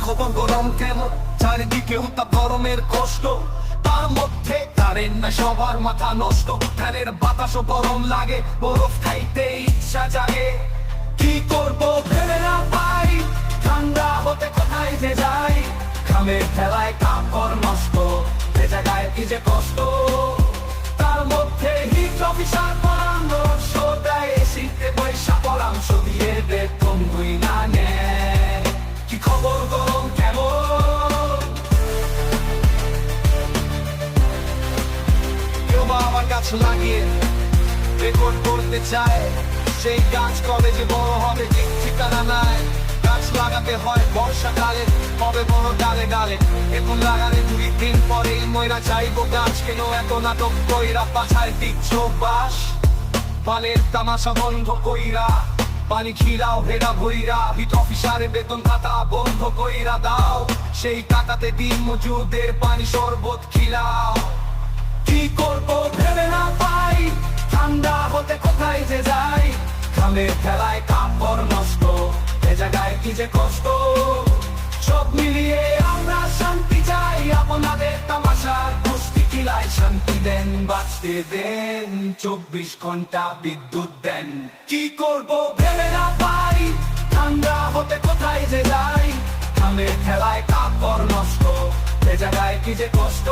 খবর গরম কেমন, চারিদিকে উত্তাপ গরমের কষ্ট, তার মধ্যে কারেন্ট না, সবার মাথা নষ্ট। ফ্যানের বাতাসও গরম লাগে, বরফ খাইতে ইচ্ছা জাগে। কি করবো ভেবে না পাই, ঠান্ডা হতে কোথায় যে যাই। ঘামের খেলায় কাপড় নষ্ট, ভেজা গায়ে কি যে কষ্ট। তার মধ্যে হিট অফিসার পরামর্শ দেয়, শীতে পয়সা পরামর্শ দিয়ে বেতন দুই না নেয়। কি খবর গরম কেমন? কেউ বা আমার গাছ লাগিয়ে রেকর্ড করতে চায়, সেই গাছ কবে যে বড় হবে ঠিক ঠিকানা নাই। গাছ লাগাতে হয় বর্ষাকালে, হবে বড় ডালে ডালে। এখন লাগালে 2 দিন পরেই ময়রা চাইবো গাছ। কেন এত নাটক কইরা পাছায় দিচ্ছ বাস? পানের তামাশা বন্ধ কইরা, পানি খিরাও ভেড়া ভইরা। হিট অফিসারে বেতন খাতা বন্ধ কইরা দাও, সেই টাকাতে দিন মজুরদের পানি শরবত খিলাও। কি করবো ভেবে না পাই, ঠান্ডা হতে কোথায় যে যাই। ঘামের খেলায় কাপড় নষ্ট, ভেজা গায়ে কি যে কষ্ট। সব মিলিয়ে আমরা শান্তি চাই, আপনাদের তামাশার গোষ্ঠী কিলায় শান্তি দেন, বাঁচতে দেন, 24 ঘন্টা বিদ্যুৎ দেন। কি করবো ভেবে না পাই, ঠান্ডা হতে কোথায় যে যাই। ঘামের খেলায় কাপড় নষ্ট, ভেজা গায়ে কি যে কষ্ট।